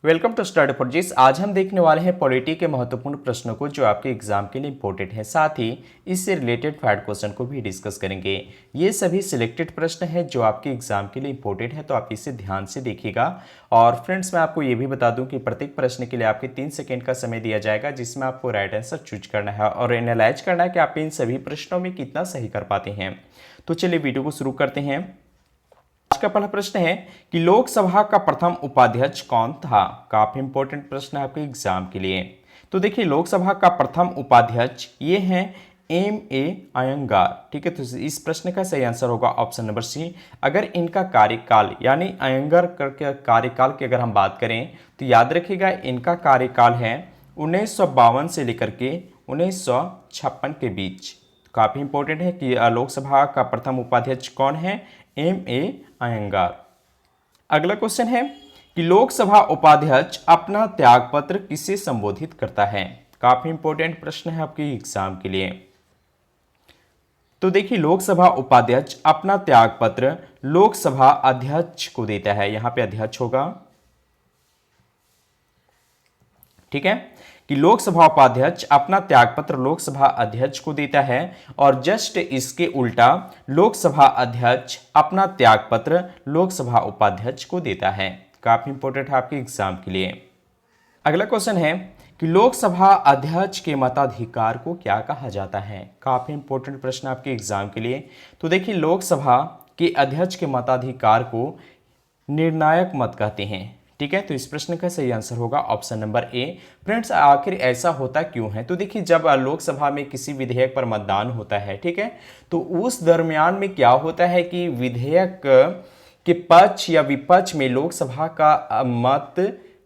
Welcome to study for जिस। आज हम देखने वाले हैं पॉलिटी के महत्वपूर्ण प्रश्नों को जो आपके एग्जाम के लिए इंपॉर्टेंट है। साथ ही इससे रिलेटेड फैक्ट क्वेश्चन को भी डिस्कस करेंगे। ये सभी सिलेक्टेड प्रश्न है जो आपके एग्जाम के लिए इंपॉर्टेंट है, तो आप इसे ध्यान से देखिएगा। और फ्रेंड्स, मैं आपको ये भी बता दूं कि प्रत्येक प्रश्न के लिए आपके 3 सेकेंड का समय दिया जाएगा, जिसमें आपको राइट आंसर चूज करना है और एनालाइज करना है कि आप इन सभी प्रश्नों में कितना सही कर पाते हैं। तो चलिए वीडियो को शुरू करते हैं। आज का पहला प्रश्न है कि लोकसभा का प्रथम उपाध्यक्ष कौन था। काफी इंपॉर्टेंट प्रश्न है आपके एग्जाम के लिए। तो देखिए, लोकसभा का प्रथम उपाध्यक्ष ये हैं M.A. अयंगार। ठीक है, तो इस प्रश्न का सही आंसर होगा ऑप्शन नंबर सी। अगर इनका कार्यकाल यानी अयंगार के कार्यकाल की अगर हम बात करें तो याद रखिएगा, इनका कार्यकाल है 1952 से लेकर के 1956 के बीच। काफी इंपॉर्टेंट है कि लोकसभा का प्रथम उपाध्यक्ष कौन है, M.A. अयंगार। अगला क्वेश्चन है कि लोकसभा उपाध्यक्ष अपना त्यागपत्र किससे संबोधित करता है। काफी इंपॉर्टेंट प्रश्न है आपके एग्जाम के लिए। तो देखिए, लोकसभा उपाध्यक्ष अपना त्यागपत्र लोकसभा अध्यक्ष को देता है। यहां पे अध्यक्ष होगा, ठीक है, कि लोकसभा उपाध्यक्ष अपना त्यागपत्र लोकसभा अध्यक्ष को देता है और जस्ट इसके उल्टा लोकसभा अध्यक्ष अपना त्यागपत्र लोकसभा उपाध्यक्ष को देता है। काफी इंपॉर्टेंट है आपके एग्जाम के लिए। अगला क्वेश्चन है कि लोकसभा अध्यक्ष के मताधिकार को क्या कहा जाता है। काफी इंपॉर्टेंट प्रश्न आपके एग्जाम के लिए। तो देखिए, लोकसभा के अध्यक्ष के मताधिकार को निर्णायक मत कहते हैं। ठीक है, तो इस प्रश्न का सही आंसर होगा ऑप्शन नंबर ए। फ्रेंड्स, आखिर ऐसा होता क्यों है? तो देखिए, जब लोकसभा में किसी विधेयक पर मतदान होता है, ठीक है, तो उस दरमियान में क्या होता है कि विधेयक के पक्ष या विपक्ष में लोकसभा का मत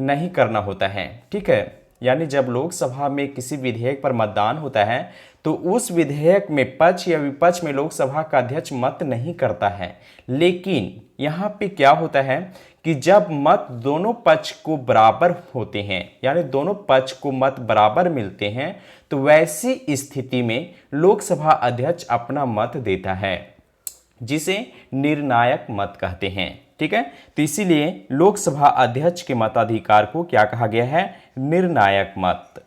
नहीं करना होता है। ठीक है, यानी जब लोकसभा में किसी विधेयक पर मतदान होता है तो उस विधेयक में पक्ष या विपक्ष में लोकसभा का अध्यक्ष मत नहीं करता है। लेकिन यहाँ पे क्या होता है कि जब मत दोनों पक्ष को बराबर होते हैं, यानी दोनों पक्ष को मत बराबर मिलते हैं, तो वैसी स्थिति में लोकसभा अध्यक्ष अपना मत देता है, जिसे निर्णायक मत कहते हैं। ठीक है, तो इसीलिए लोकसभा अध्यक्ष के मताधिकार को क्या कहा गया है, निर्णायक मत।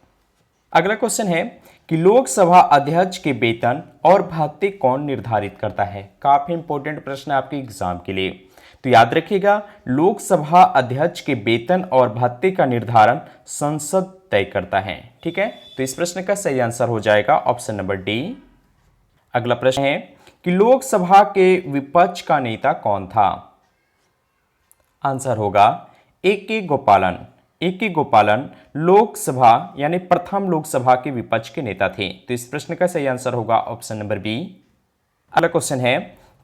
अगला क्वेश्चन है कि लोकसभा अध्यक्ष के वेतन और भत्ते कौन निर्धारित करता है। काफी इंपॉर्टेंट प्रश्न है आपके एग्जाम के लिए। तो याद रखिएगा, लोकसभा अध्यक्ष के वेतन और भत्ते का निर्धारण संसद तय करता है। ठीक है, तो इस प्रश्न का सही आंसर हो जाएगा ऑप्शन नंबर डी। अगला प्रश्न है कि लोकसभा के विपक्ष का नेता कौन था। आंसर होगा A.K. गोपालन। A.K. गोपालन लोकसभा यानी प्रथम लोकसभा के विपक्ष के नेता थे। तो इस प्रश्न का सही आंसर होगा ऑप्शन नंबर बी। अगला क्वेश्चन है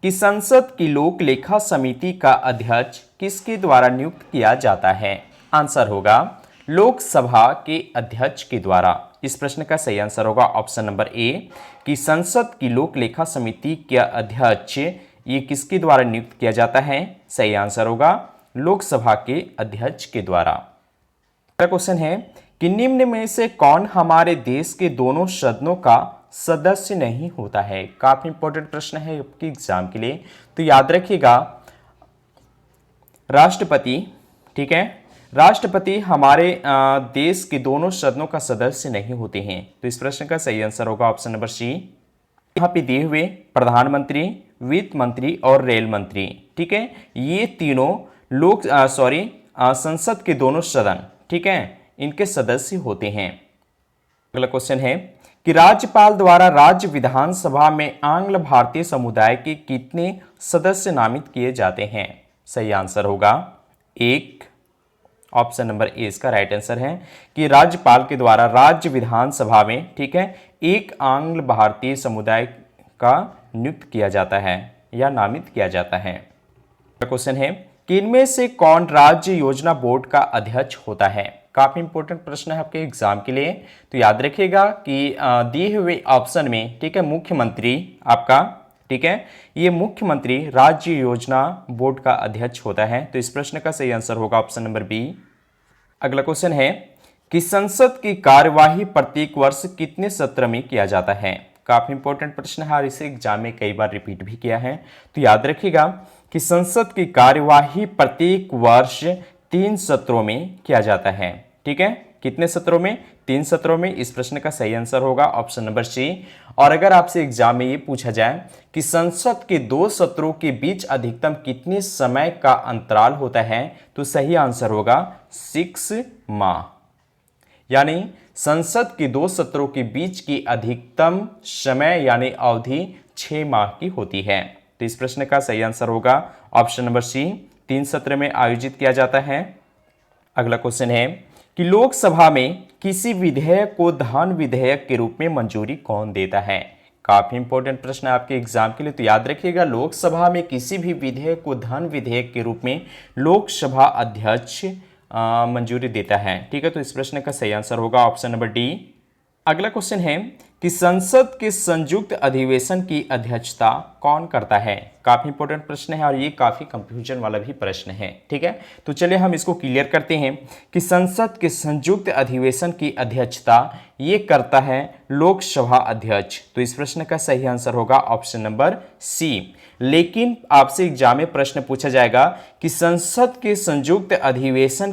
कि संसद की लोक लेखा समिति का अध्यक्ष किसके द्वारा नियुक्त किया जाता है। आंसर होगा लोकसभा के अध्यक्ष के द्वारा। इस प्रश्न का सही आंसर होगा ऑप्शन नंबर ए कि संसद की लोक लेखा समिति के अध्यक्ष ये किसके द्वारा नियुक्त किया जाता है। सही आंसर होगा लोकसभा के अध्यक्ष के द्वारा। अगला क्वेश्चन है कि निम्न में से कौन हमारे देश के दोनों सदनों का सदस्य नहीं होता है। काफी इंपॉर्टेंट प्रश्न है आपके एग्जाम के लिए। तो याद रखिएगा, राष्ट्रपति, ठीक है, राष्ट्रपति हमारे देश के दोनों सदनों का सदस्य नहीं होते हैं। तो इस प्रश्न का सही आंसर होगा ऑप्शन नंबर सी। यहाँ पे दिए हुए प्रधानमंत्री, वित्त मंत्री और रेल मंत्री, ठीक है, ये तीनों संसद के दोनों सदन, ठीक है, इनके सदस्य होते हैं। अगला क्वेश्चन है कि राज्यपाल द्वारा राज्य विधानसभा में आंग्ल भारतीय समुदाय के कितने सदस्य नामित किए जाते हैं। सही आंसर होगा 1। ऑप्शन नंबर ए इसका राइट आंसर है कि राज्यपाल के द्वारा राज्य विधानसभा में, ठीक है, एक आंग्ल भारतीय समुदाय का नियुक्त किया जाता है या नामित किया जाता है। क्वेश्चन है कि इनमें से कौन राज्य योजना बोर्ड का अध्यक्ष होता है। काफी इंपॉर्टेंट प्रश्न है आपके एग्जाम के लिए। तो याद रखिएगा कि दिए हुए ऑप्शन में, ठीक है, मुख्यमंत्री आपका, ठीक है, ये मुख्यमंत्री राज्य योजना बोर्ड का अध्यक्ष होता है। तो इस प्रश्न का सही आंसर होगा ऑप्शन नंबर बी। अगला क्वेश्चन है कि संसद की कार्यवाही प्रत्येक वर्ष कितने सत्र में किया जाता है। काफी इंपॉर्टेंट प्रश्न है और इसे एग्जाम में कई बार रिपीट भी किया है। तो याद रखिएगा कि संसद की कार्यवाही प्रत्येक वर्ष 3 सत्रों में किया जाता है। ठीक है, कितने सत्रों में? 3 सत्रों में। इस प्रश्न का सही आंसर होगा ऑप्शन नंबर सी। और अगर आपसे एग्जाम में ये पूछा जाए कि संसद के 2 सत्रों के बीच अधिकतम कितने समय का अंतराल होता है, तो सही आंसर होगा 6 माह। यानी संसद के 2 सत्रों के बीच की अधिकतम समय यानी अवधि 6 माह की होती है। तो इस प्रश्न का सही आंसर होगा ऑप्शन नंबर सी, 3 सत्र में आयोजित किया जाता है। अगला क्वेश्चन है कि लोकसभा में किसी विधेयक को धन विधेयक के रूप में मंजूरी कौन देता है? काफी इंपॉर्टेंट प्रश्न है आपके एग्जाम के लिए, तो याद रखिएगा लोकसभा में किसी भी विधेयक को धन विधेयक के रूप में लोकसभा अध्यक्ष मंजूरी देता है। ठीक है, तो इस प्रश्न का सही आंसर होगा ऑप्शन नंबर डी। अगला क्वेश्चन है कि संसद के संयुक्त अधिवेशन की अध्यक्षता कौन करता है? काफी इंपॉर्टेंट प्रश्न है और ये काफी कंफ्यूजन वाला भी प्रश्न है। ठीक है, तो चलिए हम इसको क्लियर करते हैं कि संसद के संयुक्त अधिवेशन की अध्यक्षता ये करता है लोकसभा अध्यक्ष। तो इस प्रश्न का सही आंसर होगा ऑप्शन नंबर सी। लेकिन आपसे एग्जाम में प्रश्न पूछा जाएगा कि संसद के संयुक्त अधिवेशन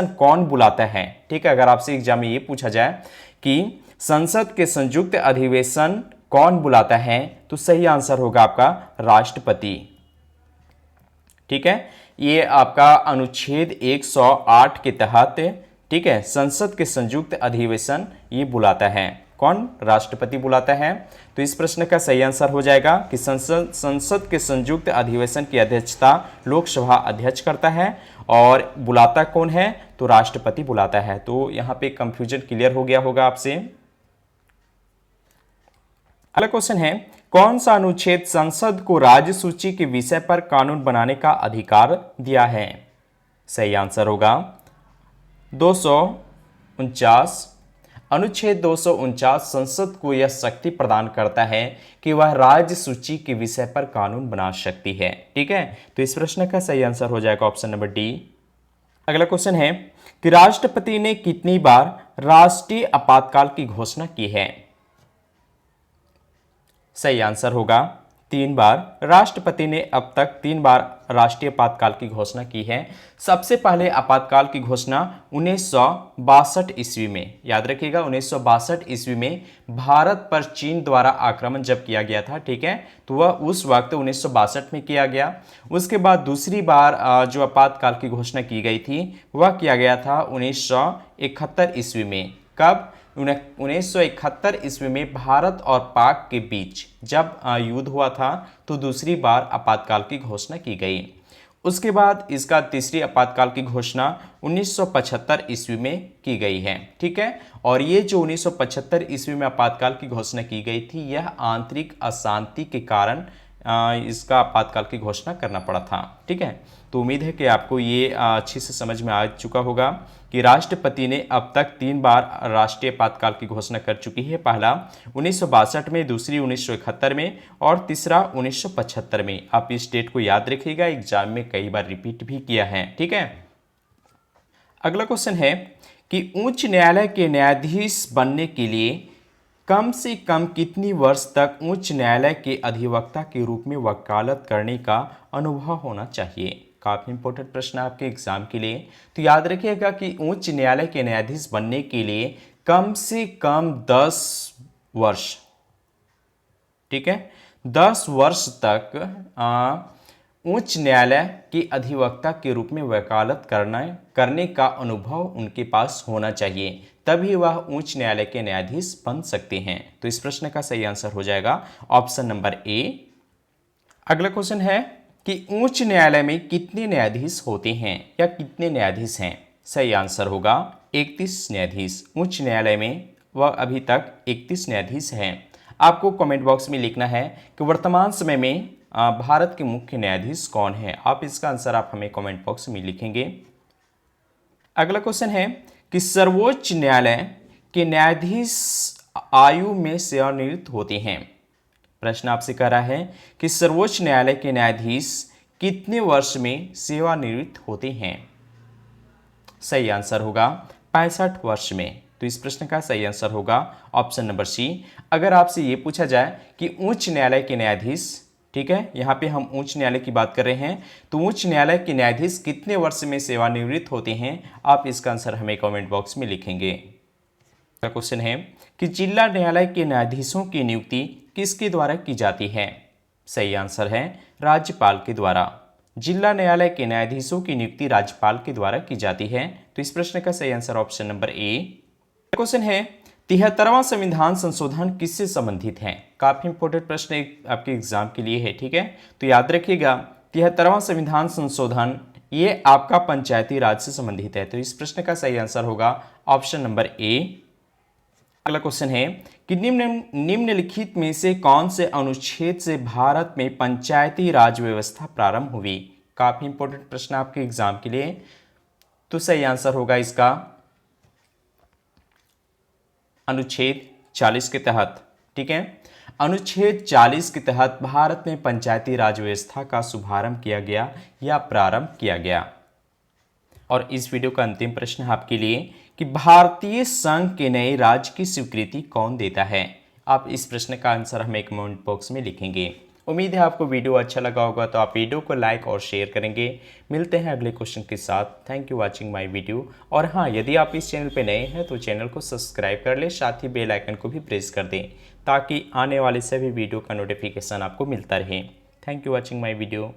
कौन बुलाता है? ठीक है, अगर आपसे एग्जाम में ये पूछा जाए कि संसद के संयुक्त अधिवेशन कौन बुलाता है, तो सही आंसर होगा आपका राष्ट्रपति। ठीक है, ये आपका अनुच्छेद 108 के तहत, ठीक है, संसद के संयुक्त अधिवेशन ये बुलाता है। कौन? राष्ट्रपति बुलाता है। तो इस प्रश्न का सही आंसर हो जाएगा कि संसद के संयुक्त अधिवेशन की अध्यक्षता लोकसभा अध्यक्ष करता है और बुलाता कौन है? तो राष्ट्रपति बुलाता है। तो यहां पे कंफ्यूजन क्लियर हो गया होगा आपसे। अगला क्वेश्चन है कौन सा अनुच्छेद संसद को राज्य सूची के विषय पर कानून बनाने का अधिकार दिया है? सही आंसर होगा 249। अनुच्छेद 249 संसद को यह शक्ति प्रदान करता है कि वह राज्य सूची के विषय पर कानून बना सकती है। ठीक है, तो इस प्रश्न का सही आंसर हो जाएगा ऑप्शन नंबर डी। अगला क्वेश्चन है कि राष्ट्रपति ने कितनी बार राष्ट्रीय आपातकाल की घोषणा की है? सही आंसर होगा 3 बार। राष्ट्रपति ने अब तक 3 बार राष्ट्रीय आपातकाल की घोषणा की है। सबसे पहले आपातकाल की घोषणा 1962 ईस्वी में, याद रखिएगा 1962 ईस्वी में भारत पर चीन द्वारा आक्रमण जब किया गया था। ठीक है, तो वह उस वक्त 1962 में किया गया। उसके बाद दूसरी बार जो आपातकाल की घोषणा की गई थी वह किया गया था 1971 ईस्वी में। कब? 1971 ईस्वी में भारत और पाक के बीच जब युद्ध हुआ था तो दूसरी बार आपातकाल की घोषणा की गई। उसके बाद इसका तीसरी आपातकाल की घोषणा 1975 ईस्वी में की गई है। ठीक है, और ये जो 1975 ईस्वी में आपातकाल की घोषणा की गई थी यह आंतरिक अशांति के कारण इसका आपातकाल की घोषणा करना पड़ा था। ठीक है, तो उम्मीद है कि आपको ये अच्छे से समझ में आ चुका होगा कि राष्ट्रपति ने अब तक 3 बार राष्ट्रीय आपातकाल की घोषणा कर चुकी है। पहला 1962 में, दूसरी 1971 में और तीसरा 1975 में। आप इस डेट को याद रखिएगा, एग्जाम में कई बार रिपीट भी किया है। ठीक है, अगला क्वेश्चन है कि उच्च न्यायालय के न्यायाधीश बनने के लिए कम से कम कितनी वर्ष तक उच्च न्यायालय के अधिवक्ता के रूप में वकालत करने का अनुभव होना चाहिए? काफी इंपॉर्टेंट प्रश्न है आपके एग्जाम के लिए। तो याद रखिएगा कि उच्च न्यायालय के न्यायाधीश बनने के लिए कम से कम 10 वर्ष, ठीक है, 10 वर्ष तक उच्च न्यायालय के अधिवक्ता के रूप में वकालत करने का अनुभव उनके पास होना चाहिए, तभी वह उच्च न्यायालय के न्यायाधीश बन सकते हैं। तो इस प्रश्न का सही आंसर हो जाएगा ऑप्शन नंबर ए। अगला क्वेश्चन है कि उच्च न्यायालय में कितने न्यायाधीश होते हैं या कितने न्यायाधीश हैं? सही आंसर होगा 31 न्यायाधीश। उच्च न्यायालय में वह अभी तक 31 न्यायाधीश हैं। आपको कमेंट बॉक्स में लिखना है कि वर्तमान समय में भारत के मुख्य न्यायाधीश कौन है। आप इसका आंसर आप हमें कमेंट बॉक्स में लिखेंगे। अगला क्वेश्चन है कि सर्वोच्च न्यायालय के न्यायाधीश आयु में सेवानिवृत्त होते हैं। प्रश्न आपसे कह रहा है कि सर्वोच्च न्यायालय के न्यायाधीश कितने वर्ष में सेवानिवृत्त होते हैं? सही आंसर होगा 65 वर्ष में। तो इस प्रश्न का सही आंसर होगा ऑप्शन नंबर सी। अगर आपसे ये पूछा जाए कि उच्च न्यायालय के न्यायाधीश ठीक है, यहाँ पे हम उच्च न्यायालय की बात कर रहे हैं। तो उच्च न्यायालय के न्यायाधीश कितने वर्ष में सेवानिवृत्त होते हैं? आप इसका आंसर हमें कमेंट बॉक्स में लिखेंगे। अगला क्वेश्चन है कि जिला न्यायालय के न्यायाधीशों की नियुक्ति किसके द्वारा की जाती है? सही आंसर है राज्यपाल के द्वारा। जिला न्यायालय के न्यायाधीशों की नियुक्ति राज्यपाल के द्वारा की जाती है। तो इस प्रश्न का सही answer option number A. Question है 73वां संविधान संशोधन किससे संबंधित है? काफी इंपॉर्टेंट प्रश्न आपके एग्जाम के लिए है, ठीक है। तो याद रखिएगा 73वां संविधान संशोधन ये आपका पंचायती राज से संबंधित है। तो इस प्रश्न का सही आंसर होगा ऑप्शन नंबर ए। अगला क्वेश्चन है कि निम्नलिखित में से कौन से अनुच्छेद से भारत में पंचायती राज व्यवस्था प्रारंभ हुई? काफी इंपॉर्टेंट प्रश्न आपके एग्जाम के लिए। तो सही आंसर होगा इसका अनुच्छेद 40 के तहत, ठीक है। अनुच्छेद 40 के तहत भारत में पंचायती राज व्यवस्था का शुभारंभ किया गया या प्रारंभ किया गया। और इस वीडियो का अंतिम प्रश्न आपके लिए कि भारतीय संघ के नए राज्य की स्वीकृति कौन देता है? आप इस प्रश्न का आंसर हमें कमेंट बॉक्स में लिखेंगे। उम्मीद है आपको वीडियो अच्छा लगा होगा, तो आप वीडियो को लाइक और शेयर करेंगे। मिलते हैं अगले क्वेश्चन के साथ। Thank you watching my video. और हाँ, यदि आप इस चैनल पे नए हैं तो चैनल को सब्सक्राइब कर लें, साथ ही बेल आइकन को भी प्रेस कर दें ताकि आने वाले सभी वीडियो का नोटिफिकेशन आपको मिलता रहे। Thank you watching my video.